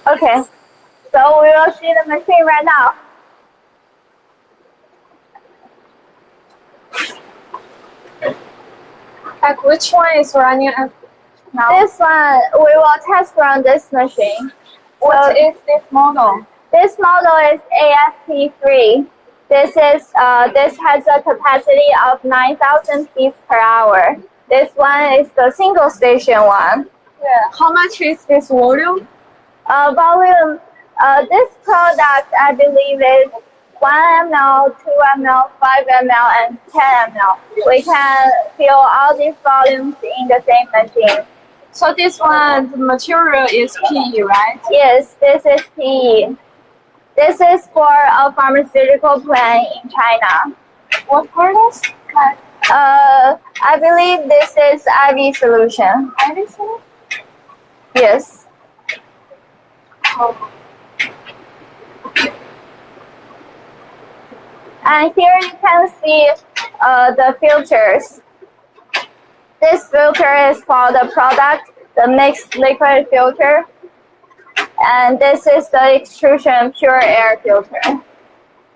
Okay, so we will see the machine right now. Like which one is running now? This one, we will test run this machine. What is this model? This model is AFP3. This has a capacity of 9,000 pieces per hour. This one is the single station one. Yeah. How much is this volume? Volume, this product I believe is 1 ml, 2 ml, 5 ml, and 10 ml. We can fill all these volumes in the same machine. So this one, the material is PE, right? Yes, this is PE. This is for a pharmaceutical plant in China. What part is? I believe this is IV solution. IV solution? Yes. Oh. And here you can see the filters. This filter is for the product, the mixed liquid filter. And this is the extrusion pure air filter.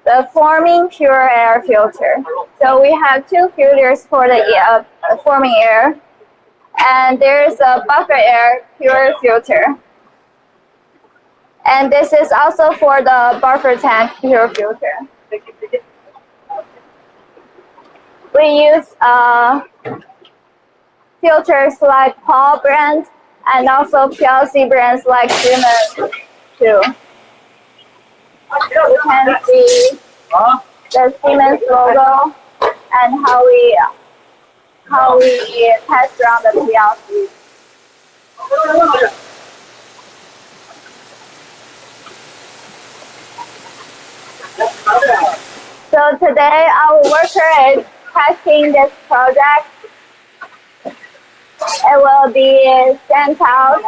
The forming pure air filter. So we have two filters for the forming air. And there's a buffer air pure filter. And this is also for the buffer tank pure filter. We use filters like Paul brand and also PLC brands like Siemens too. You can see the Siemens logo and how we test around the PLC. So today our worker is testing this project. It will be sent out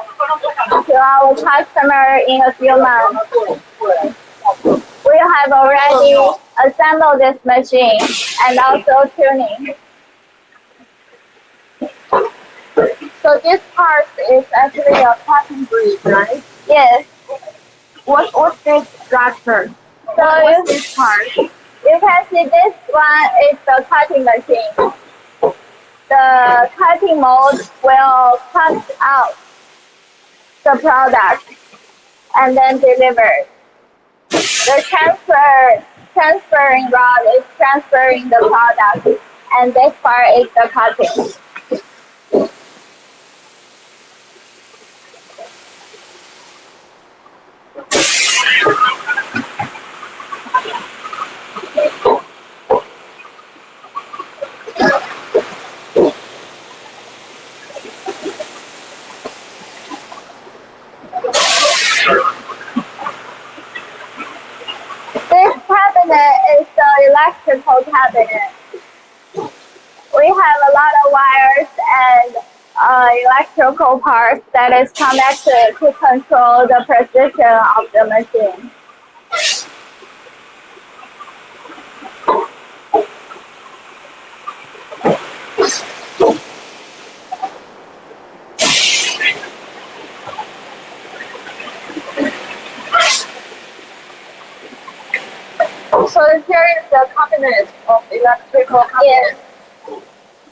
to our customer in a few months. We have already assembled this machine and also tuning. So this part is actually a cutting grid, right? Yes. What's this structure? So what's this part? You can see this one is the cutting machine. The cutting mold will cut out the product and then deliver. The transferring rod is transferring the product, and this part is the cutting. This cabinet is the electrical cabinet. We have a lot of wires and electrical parts that is connected to control the precision of the machine. So here is the cabinet of electrical cabinet. Yes.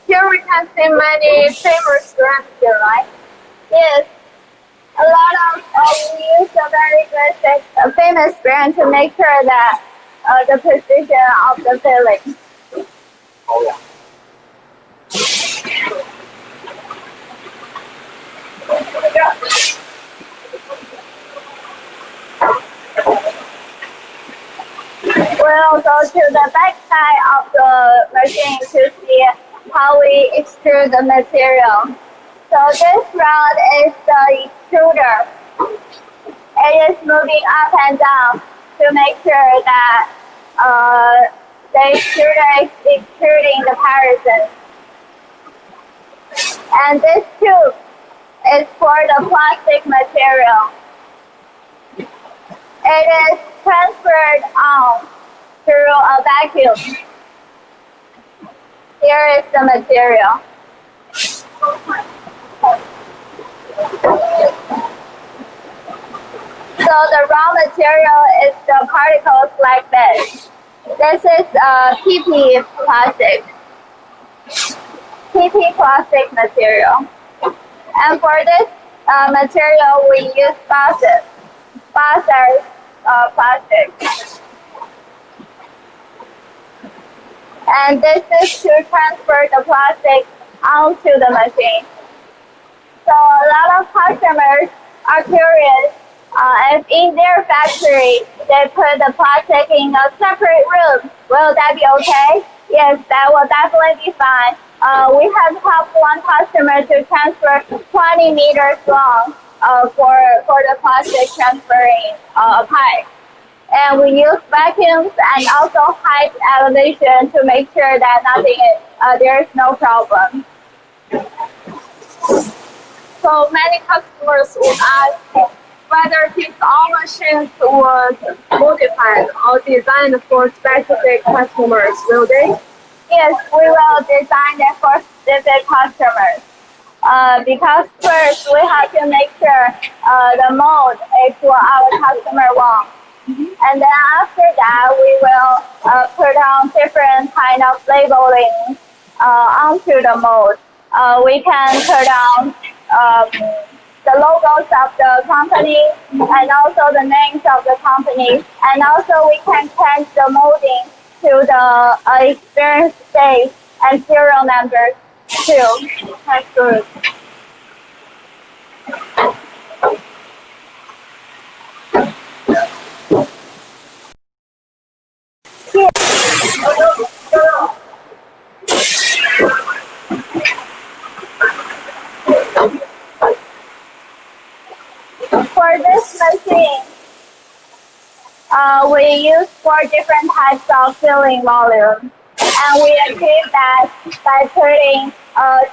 Here we can see many famous brands here, right? Yes. A lot of we use a very good famous brand to make sure that the precision of the filling. Oh yeah. We'll go to the back side of the machine to see how we extrude the material. So this rod is the extruder. It is moving up and down to make sure that the extruder is extruding the parison. And this tube is for the plastic material. It is transferred on through a vacuum. Here is the material. So the raw material is the particles like this. This is PP plastic. PP plastic material. And for this material, we use buses. Buses plastic. And this is to transfer the plastic onto the machine. So a lot of customers are curious if in their factory they put the plastic in a separate room. Will that be okay? Yes, that will definitely be fine. We have helped one customer to transfer 20 meters long for the plastic transferring pipe. And we use vacuums and also height elevation to make sure that there is no problem. So many customers would ask whether these all machines was modified or designed for specific customers, will they? Yes, we will design it for specific customers. Because first we have to make sure the mold is what our customer wants. And then after that, we will put on different kind of labeling onto the mold. We can put on the logos of the company and also the names of the company. And also we can change the molding to the experience date and serial numbers too. That's good. For this machine, we use 4 different types of filling volume. And we achieve that by putting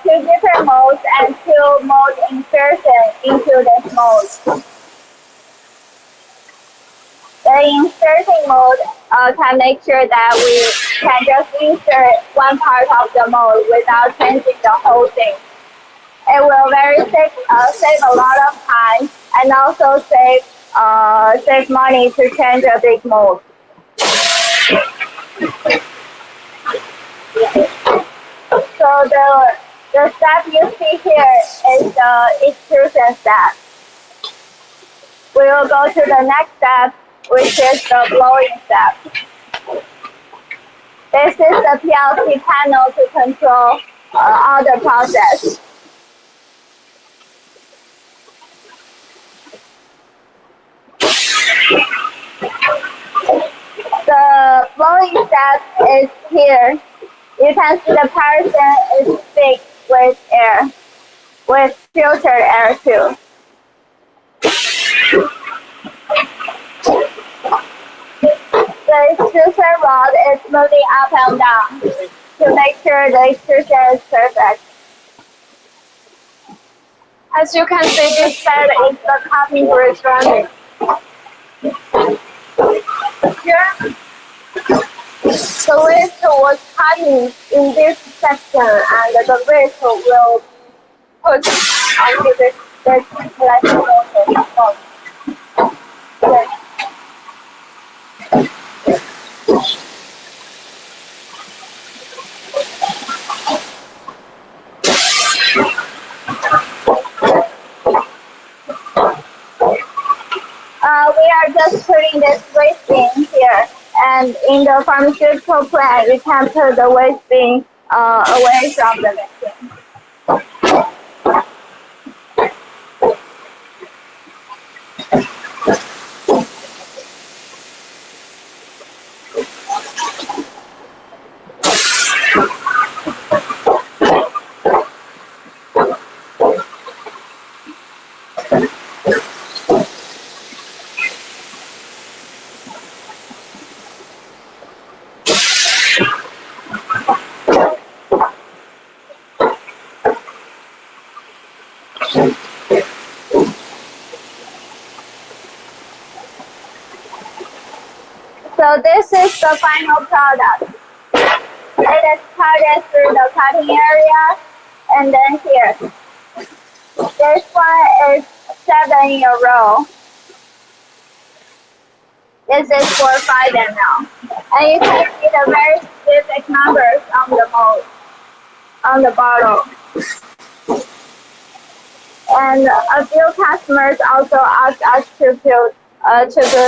2 different molds and 2 mold insertions into this mold. The inserting mold can make sure that we can just insert one part of the mold without changing the whole thing. It will save a lot of time and also save money to change a big mold. So the step you see here is the extrusion step. We will go to the next step, which is the blowing step. This is the PLC panel to control all the process. The blowing step is here. You can see the person is fixed with air, with filtered air too. The extrusion rod is moving up and down to make sure the extrusion is perfect. As you can see, this side is the cutting bridge running. Here, the waste was cutting in this section, and the waste will put onto this plastic mold. Yes. We are just putting this waste bin here, and in the pharmaceutical plant, you can put the waste bin away from the machine. So this is the final product. It is cutted through the cutting area, and then here. This one is 7 in a row. This is for 5 ml. And you can see the very specific numbers on the mold, on the bottle. And a few customers also asked us to put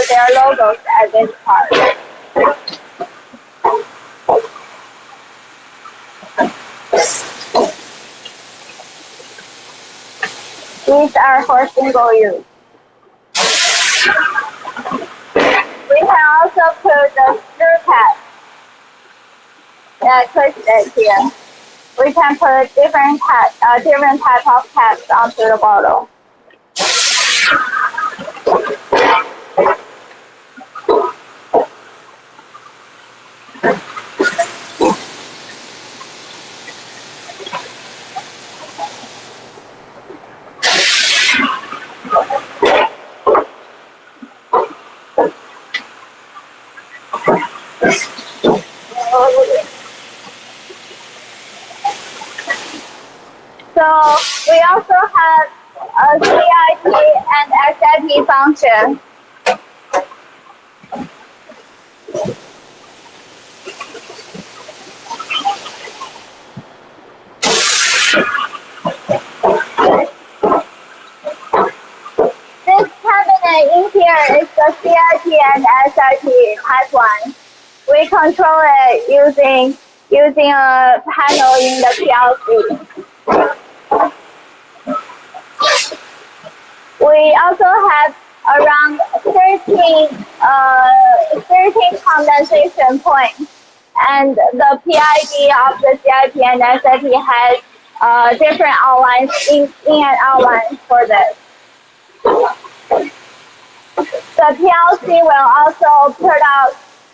their logos at this part. These are for single use. We can also put the screw cap that twisted here. We can put different type of caps onto the bottle. So we also have a CIP and SIP function. This cabinet in here is the CIP and SIP pipeline. We control it using a panel in the PLC. We also have around 13 condensation points, and the PID of the CIP and SIP has different outlines, in and outlines for this. The PLC will also put out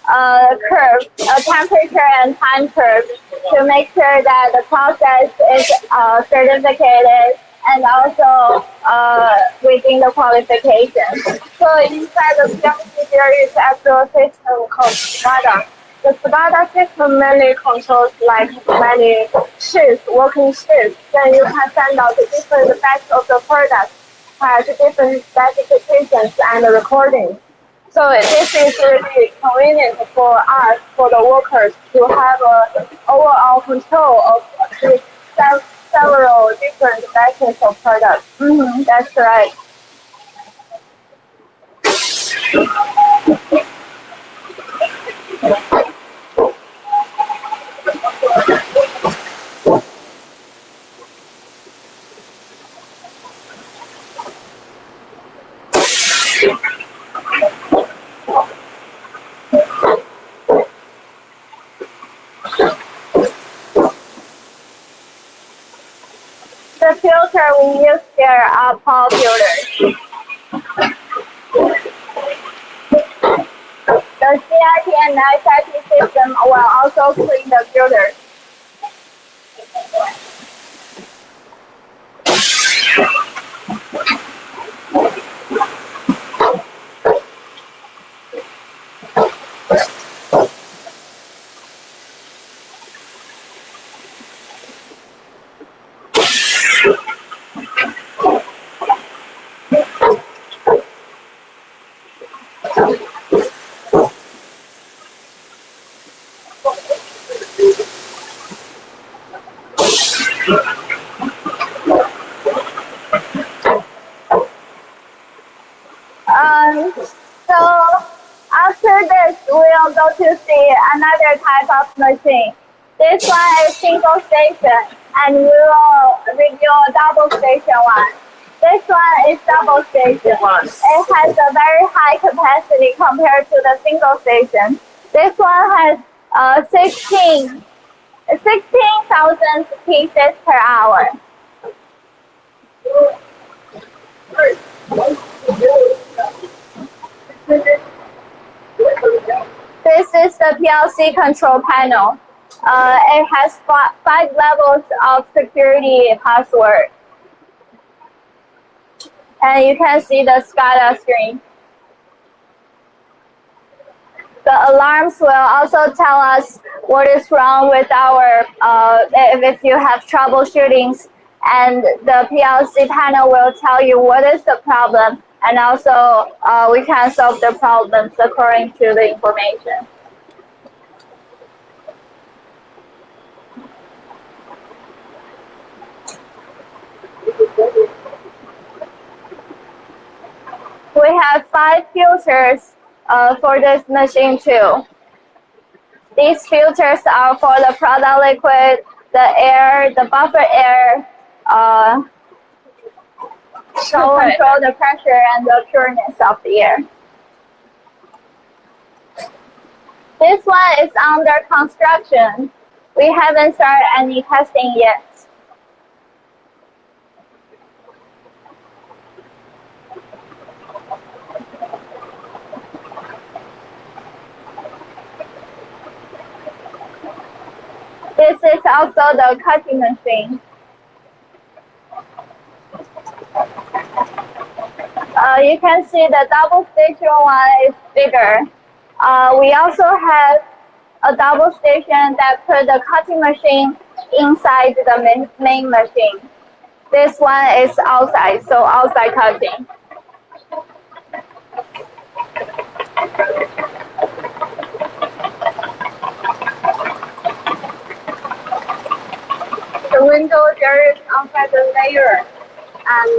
a curve, a temperature and time curve, to make sure that the process is certificated and also within the qualification. So inside the PLC there is actual system called SCADA. The SCADA system mainly controls like many shifts, working shifts. Then you can send out the different batch of the product, has different specifications and recordings. So this is really convenient for us, for the workers, to have an overall control of several different batches of products. That's right. The filter we use here are Paul filters. The CIP and SIP system will also clean the filters. So after this, we'll go to see another type of machine. This one is single station, and we will review a double station one. This one is double station. It has a very high capacity compared to the single station. This one has 16,000 pieces per hour. This is the PLC control panel. It has 5 levels of security password. And you can see the SCADA screen. The alarms will also tell us what is wrong with our, if you have troubleshootings, and the PLC panel will tell you what is the problem and also we can solve the problems according to the information. We have 5 filters for this machine too. These filters are for the product liquid, the air, the buffer air, to control the pressure and the pureness of the air. This one is under construction. We haven't started any testing yet. This is also the cutting machine. You can see the double station one is bigger. We also have a double station that put the cutting machine inside the main machine. This one is outside, so outside cutting. The window there is outside the layer, and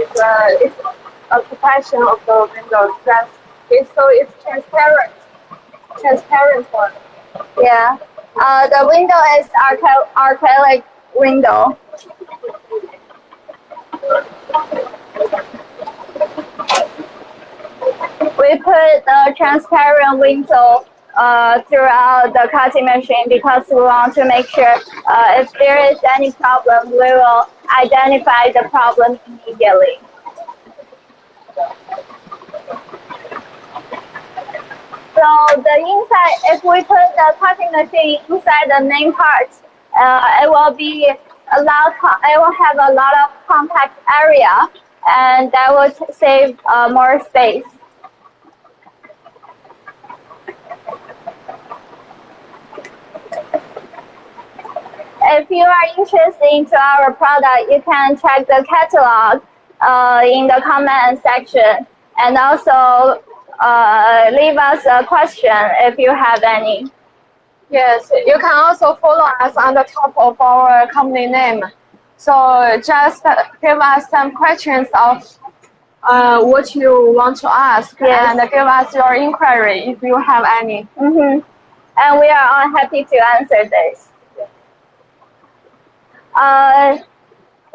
it's a protection of the window. So it's transparent one. Yeah. The window is acrylic window. We put the transparent window throughout the cutting machine because we want to make sure if there is any problem, we will identify the problem immediately. So the inside, if we put the cutting machine inside the main part, it will have a lot of compact area, and that will save more space. If you are interested into our product, you can check the catalog in the comment section, and also leave us a question if you have any. Yes, you can also follow us on the top of our company name. So just give us some questions of what you want to ask, yes, and give us your inquiry if you have any. And we are all happy to answer this.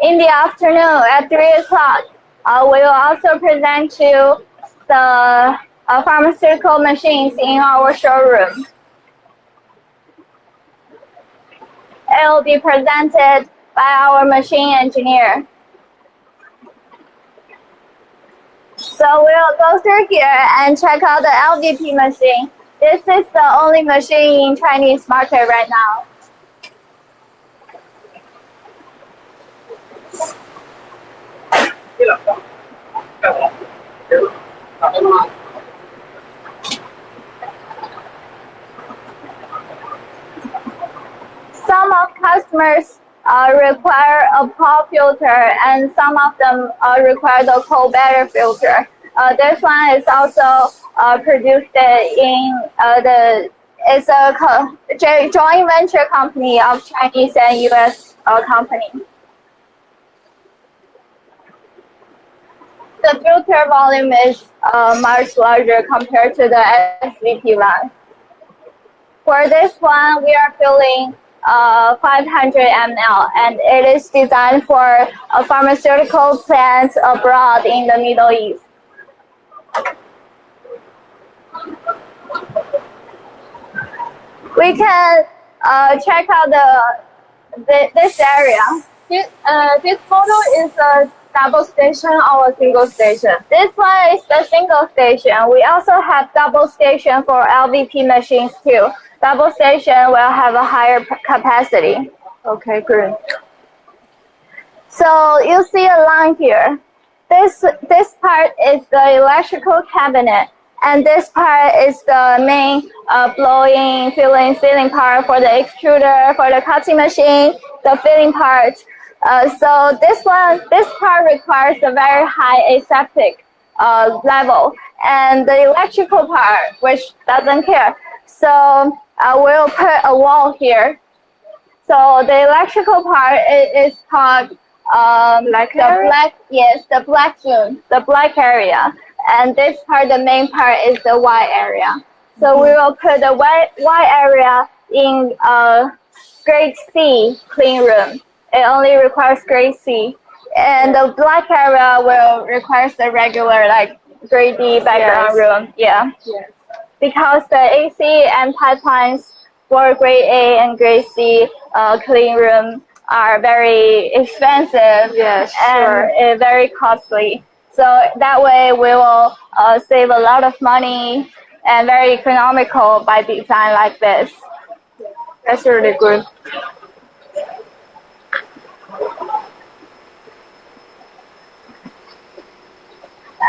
In the afternoon at 3 o'clock, we will also present you the pharmaceutical machines in our showroom. It will be presented by our machine engineer. So we'll go through here and check out the LVP machine. This is the only machine in Chinese market right now. Some of customers require a pop filter, and some of them require the cold batter filter. This one is also produced in it's a joint venture company of Chinese and US company. The filter volume is much larger compared to the SVP one. For this one, we are filling 500 ml, and it is designed for a pharmaceutical plant abroad in the Middle East. We can check out this area. This model is a double station or a single station. This one is the single station. We also have double station for LVP machines too. Double station will have a higher capacity. Okay, good. So you see a line here. This part is the electrical cabinet, and this part is the main blowing, filling, sealing part for the extruder, for the cutting machine, the filling part. So this part requires a very high aseptic, level, and the electrical part, which doesn't care. So we'll put a wall here. So the electrical part is called the black zone, the black area, and this part, the main part, is the white area. So we will put the white area in grade C clean room. It only requires grade C, and the black area will require the regular like grade D background room. Yeah. Yes. Because the AC and pipelines for grade A and grade C clean room are very expensive and very costly. So that way we will save a lot of money and very economical by design like this. That's really good.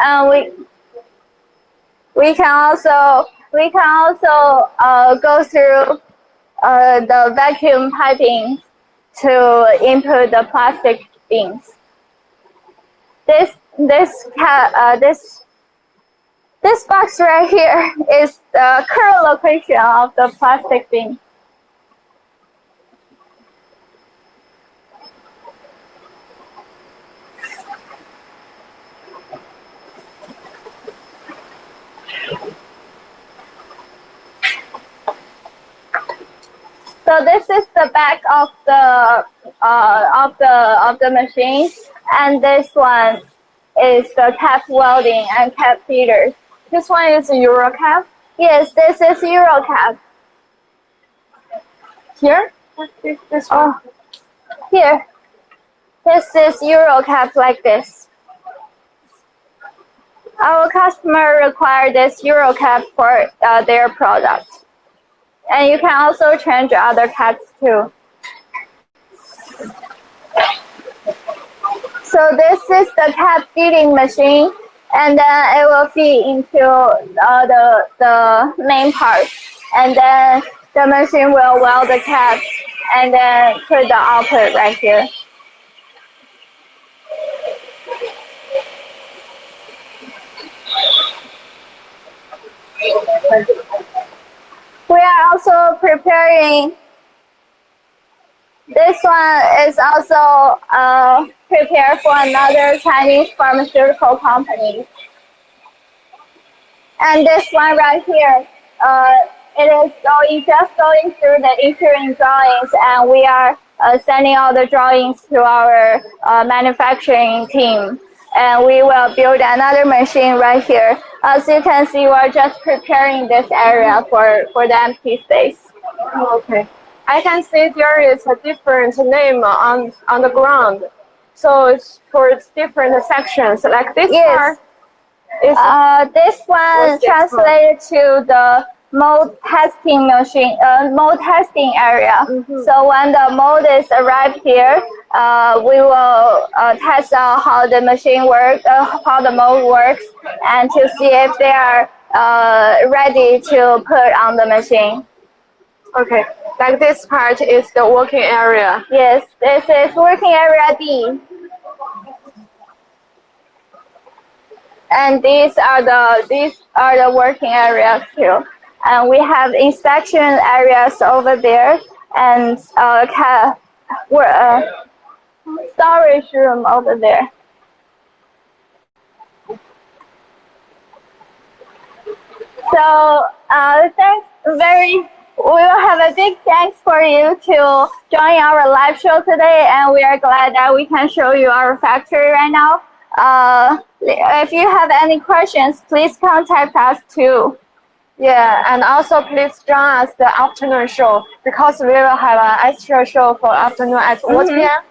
And we can also go through the vacuum piping to input the plastic beans. This box right here is the current location of the plastic bean. So this is the back of the machine, and this one is the cap welding and cap feeders. This one is Eurocap. Yes, this is Eurocap. Here? This one? Here. This is Eurocap like this. Our customer require this Eurocap for their product. And you can also change other caps too. So this is the cap feeding machine, and then it will feed into the main part, and then the machine will weld the cap, and then put the output right here. We are also preparing. This one is also prepared for another Chinese pharmaceutical company. And this one right here, it is just going through the engineering drawings, and we are sending all the drawings to our manufacturing team. And we will build another machine right here. As you can see, we're just preparing this area for the empty space. Okay. I can see there is a different name on the ground. So it's for different sections. Like this part is this one translated to the mold testing machine, mold testing area. So when the mold is arrived here, we will test out how the machine works, how the mold works, and to see if they are ready to put on the machine. Okay, like this part is the working area. Yes, this is working area D. And these are the working areas too. And we have inspection areas over there, and storage room over there. So we will have a big thanks for you to join our live show today, and we are glad that we can show you our factory right now. If you have any questions, please contact us too. Yeah, and also please join us the afternoon show, because we will have an extra show for afternoon at what p.m.?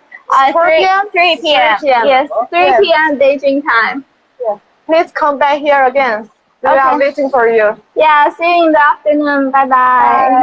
3 p.m. Yes, 3 p.m. Beijing time. Yeah. Please come back here again. We are waiting for you. Yeah, see you in the afternoon. Bye-bye.